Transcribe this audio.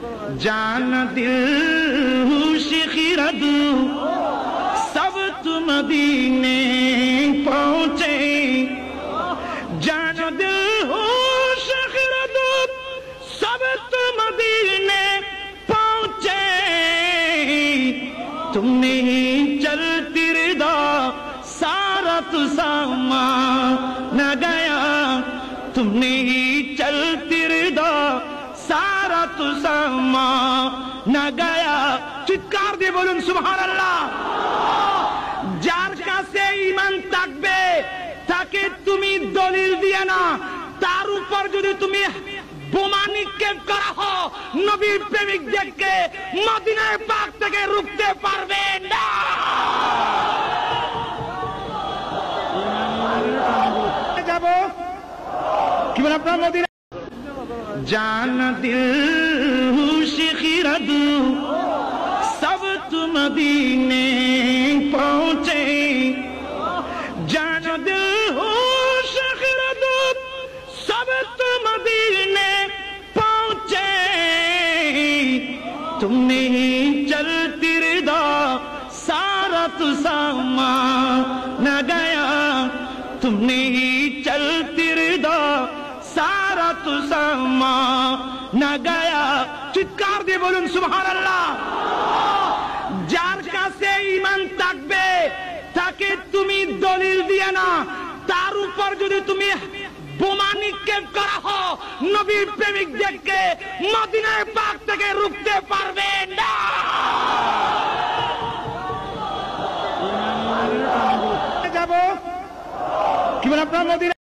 जान दिल शिखिरद सब तुम मदीने पहुंचे जान दिल शिखिरद सब तुम मदीने पहुंचे तुमने चलती रिदा सारा तुसामा न गया तुमने चलती रिदा सारा तुसामा न गया চিৎকার দিয়ে বলুন সুবহানাল্লাহ যার কাছে ঈমান থাকবে তাকে তুমি দলিল দিয়ে না তার উপর যদি তুমি বোমা নিক্ষেপ করা হয় নবীর প্রেমিকদেরকে মদিনা পাক থেকে রুখতে পারবে না যাব কি বলেন আপনারা মদিনা जान दिल शिखिरद सब तुम मदीने पहुंचे जान दिल शिखिरद सब तुम मदीने पहुंचे तुमने चलती रिदा सारा तुसामा न गया तुमने चलती रिदा सारा तुसामा न गया চিৎকার দিয়ে বলুন সুবহানাল্লাহ যার কাছে ঈমান থাকবে তাকে তুমি দলিল দিয়ে না তার উপর যদি তুমি বোমা নিক্ষেপ করা হয় নবীর প্রেমিকদেরকে মদিনা পাক থেকে রুখতে পারবে না যাব কি বলেন আপনারা মদিনা